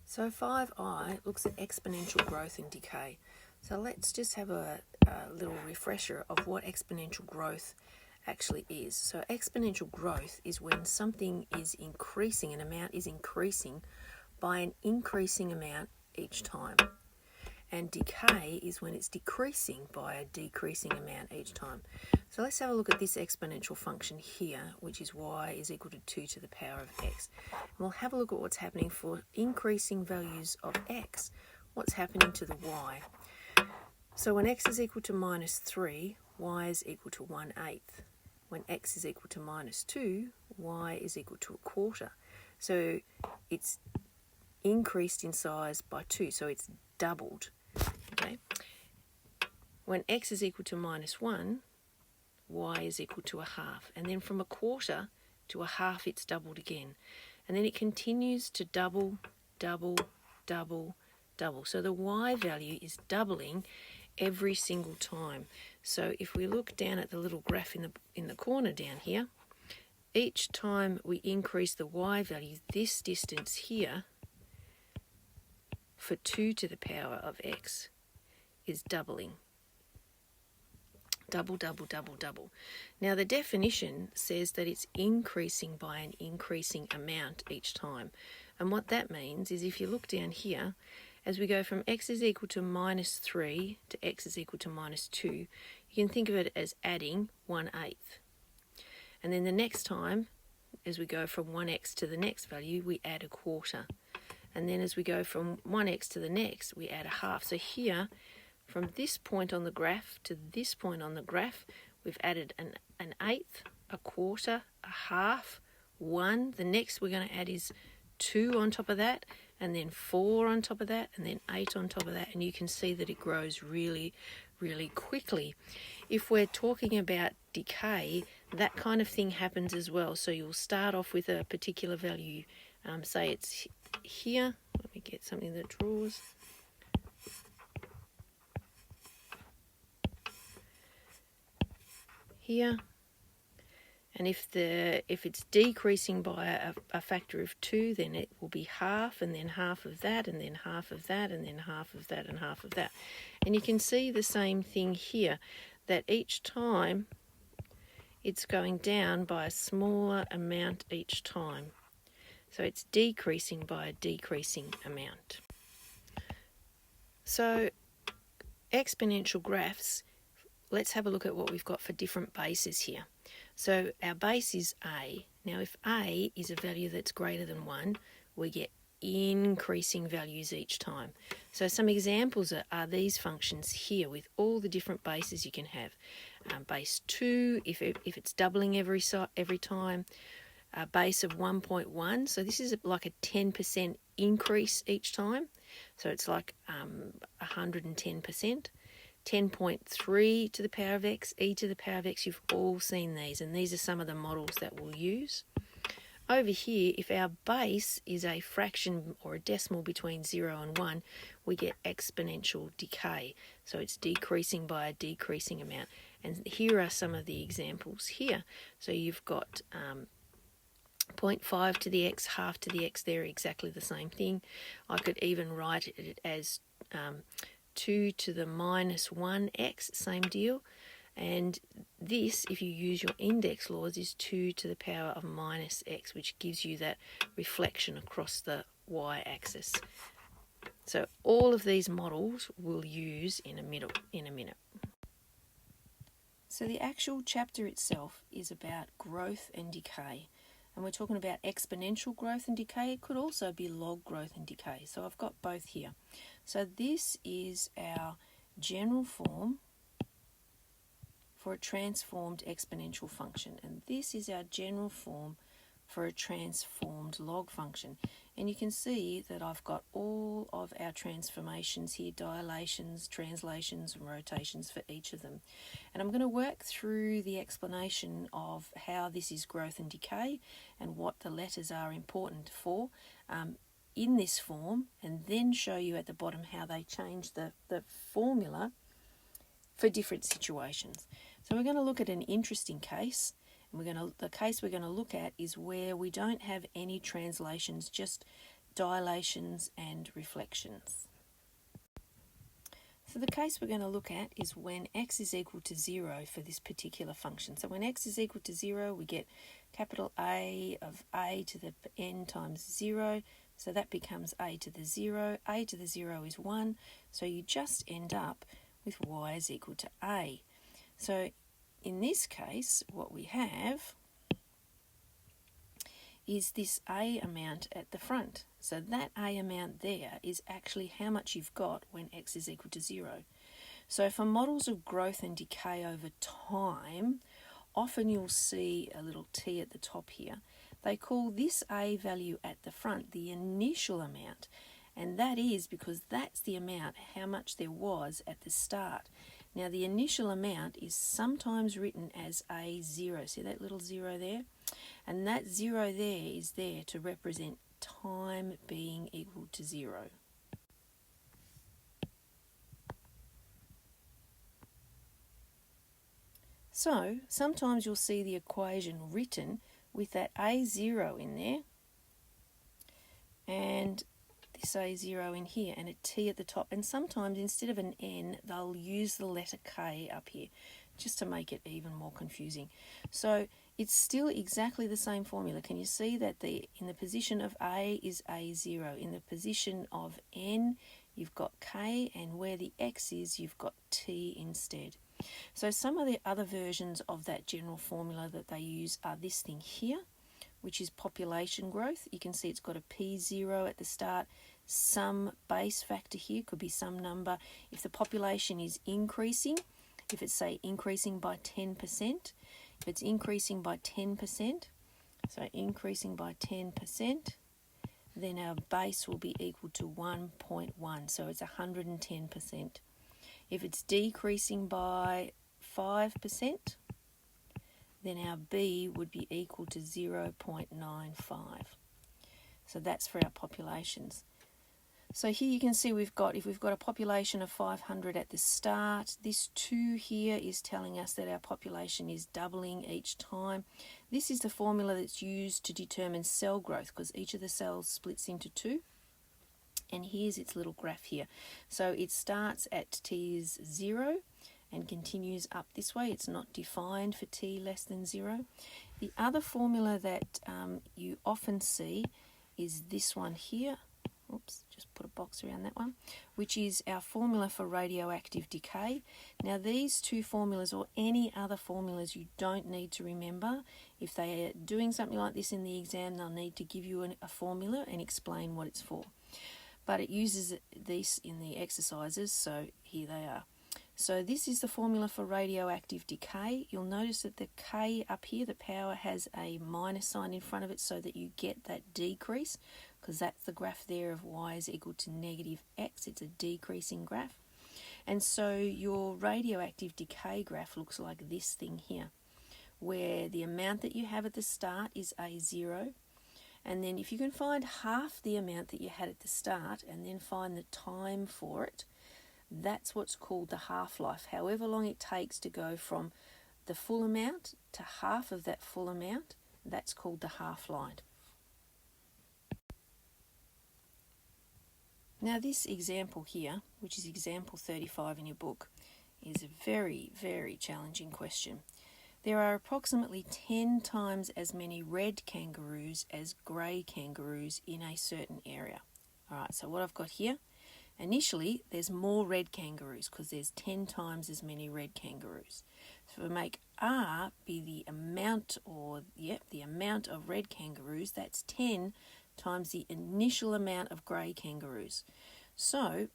So 5i looks at exponential growth and decay. So let's just have a little refresher of what exponential growth actually is. So exponential growth is when something is increasing, an amount is increasing by an increasing amount each time. And decay is when it's decreasing by a decreasing amount each time. So let's have a look at this exponential function here, which is y is equal to 2 to the power of x. And we'll have a look at what's happening for increasing values of x, what's happening to the y. So when x is equal to minus 3, y is equal to 1/8. When x is equal to minus 2, y is equal to 1/4. So it's increased in size by 2, so it's doubled. Okay. When x is equal to minus 1, y is equal to 1/2. And then from 1/4 to 1/2, it's doubled again. And then it continues to double, double, double, double. So the y value is doubling every single time. So if we look down at the little graph in the corner down here, each time we increase the y value, this distance here for 2 to the power of x is doubling. Double, double, double, double. Now the definition says that it's increasing by an increasing amount each time. And what that means is if you look down here, as we go from x is equal to minus 3 to x is equal to minus 2, you can think of it as adding 1/8. And then the next time, as we go from 1x to the next value, we add 1/4. And then as we go from 1x to the next, we add 1/2. So here, from this point on the graph to this point on the graph, we've added an eighth, 1/4, 1/2, 1. The next we're going to add is 2 on top of that, and then 4 on top of that, and then 8 on top of that. And you can see that it grows really, really quickly. If we're talking about decay, that kind of thing happens as well. So you'll start off with a particular value. Say it's here. Let me get something that draws. Here. And if it's decreasing by a factor of 2, then it will be 1/2, and then 1/2 of that, and then 1/2 of that, and then 1/2 of that, and 1/2 of that. And you can see the same thing here, that each time it's going down by a smaller amount each time. So it's decreasing by a decreasing amount. So exponential graphs, let's have a look at what we've got for different bases here. So our base is a. Now if a is a value that's greater than 1, we get increasing values each time. So some examples are these functions here with all the different bases you can have. Base 2, if it's doubling every time. A base of 1.1, so this is like a 10% increase each time. So it's like 110%. 10.3 to the power of x, e to the power of x, you've all seen these, and these are some of the models that we'll use. Over here, if our base is a fraction or a decimal between 0 and 1, we get exponential decay. So it's decreasing by a decreasing amount. And here are some of the examples here. So you've got 0.5 to the x, 1/2 to the x, they're exactly the same thing. I could even write it as 2 to the minus 1x, same deal. And this, if you use your index laws, is 2 to the power of minus x, which gives you that reflection across the y-axis. So all of these models we'll use in a minute. So the actual chapter itself is about growth and decay. And we're talking about exponential growth and decay. It could also be log growth and decay. So I've got both here. So this is our general form for a transformed exponential function. And this is our general form for a transformed log function. And you can see that I've got all of our transformations here, dilations, translations, and rotations for each of them. And I'm going to work through the explanation of how this is growth and decay and what the letters are important for in this form, and then show you at the bottom how they change the formula for different situations. So we're going to look at an interesting case. The case we're going to look at is where we don't have any translations, just dilations and reflections. So the case we're going to look at is when x is equal to 0 for this particular function. So when x is equal to 0, we get capital A of a to the n times 0. So that becomes a to the 0. A to the 0 is 1. So you just end up with y is equal to a. So in this case, what we have is this a amount at the front. So that a amount there is actually how much you've got when x is equal to 0. So for models of growth and decay over time, often you'll see a little t at the top here. They call this a value at the front the initial amount, and that is because that's the amount how much there was at the start. Now the initial amount is sometimes written as a0. See that little 0 there? And that 0 there is there to represent time being equal to 0. So sometimes you'll see the equation written with that a0 in there and this a0 in here and a t at the top, and sometimes instead of an n they'll use the letter k up here just to make it even more confusing. So it's still exactly the same formula. Can you see that in the position of a is a0, in the position of n you've got k, and where the x is you've got t instead. So some of the other versions of that general formula that they use are this thing here, which is population growth. You can see it's got a p0 at the start, some base factor here, could be some number. If the population is increasing, if it's say increasing by 10%, if it's increasing by 10%, so increasing by 10%, then our base will be equal to 1.1, so it's 110%. If it's decreasing by 5%, then our B would be equal to 0.95. So that's for our populations. So here you can see if we've got a population of 500 at the start, this 2 here is telling us that our population is doubling each time. This is the formula that's used to determine cell growth because each of the cells splits into 2. And here's its little graph here. So it starts at t is 0 and continues up this way. It's not defined for t less than 0. The other formula that you often see is this one here. Oops, just put a box around that one, which is our formula for radioactive decay. Now these two formulas, or any other formulas, you don't need to remember. If they are doing something like this in the exam, they'll need to give you a formula and explain what it's for. But it uses these in the exercises, so here they are. So this is the formula for radioactive decay. You'll notice that the K up here, the power, has a minus sign in front of it so that you get that decrease, because that's the graph there of y is equal to negative x. It's a decreasing graph. And so your radioactive decay graph looks like this thing here, where the amount that you have at the start is A0. And then if you can find half the amount that you had at the start and then find the time for it, that's what's called the half-life. However long it takes to go from the full amount to half of that full amount, that's called the half-life. Now this example here, which is example 35 in your book, is a very, very challenging question. There are approximately 10 times as many red kangaroos as grey kangaroos in a certain area. Alright, so what I've got here, initially there's more red kangaroos because there's 10 times as many red kangaroos. So if we make R be the amount of red kangaroos, that's 10 times the initial amount of grey kangaroos. So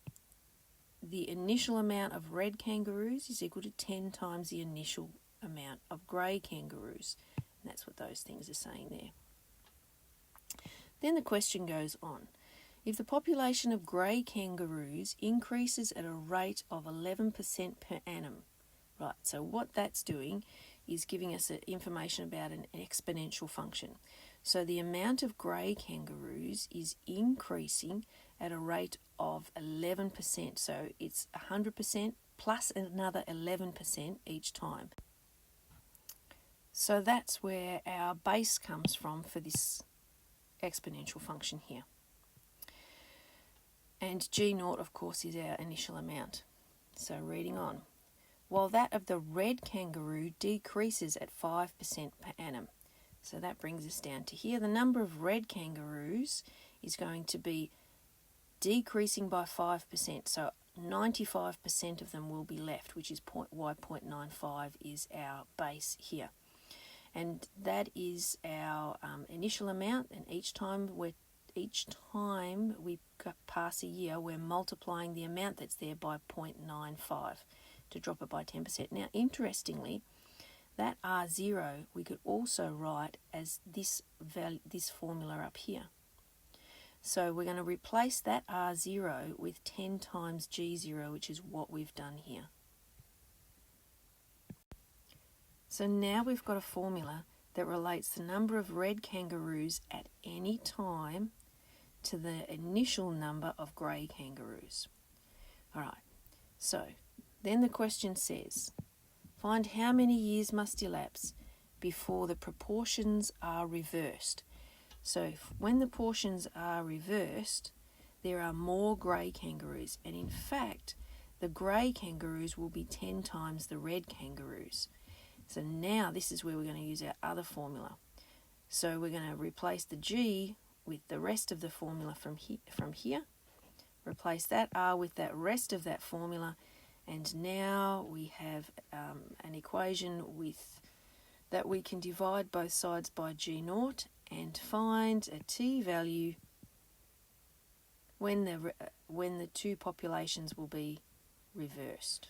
the initial amount of red kangaroos is equal to 10 times the initial amount of grey kangaroos. And that's what those things are saying there. Then the question goes on. If the population of grey kangaroos increases at a rate of 11% per annum, right, so what that's doing is giving us information about an exponential function. So the amount of grey kangaroos is increasing at a rate of 11%. So it's 100% plus another 11% each time. So that's where our base comes from for this exponential function here. And G naught, of course, is our initial amount. So reading on. While that of the red kangaroo decreases at 5% per annum. So that brings us down to here. The number of red kangaroos is going to be decreasing by 5%. So 95% of them will be left, which is why 0.95 is our base here. And that is our initial amount, and each time we pass a year, we're multiplying the amount that's there by 0.95 to drop it by 10%. Now, interestingly, that R0 we could also write as this formula up here. So we're going to replace that R0 with 10 times G0, which is what we've done here. So now we've got a formula that relates the number of red kangaroos at any time to the initial number of grey kangaroos. All right, so then the question says, find how many years must elapse before the proportions are reversed. So when the proportions are reversed, there are more grey kangaroos. And in fact, the grey kangaroos will be 10 times the red kangaroos. So now this is where we're going to use our other formula. So we're going to replace the G with the rest of the formula from here. Replace that R with that rest of that formula. And now we have an equation that we can divide both sides by G naught and find a t value when the two populations will be reversed.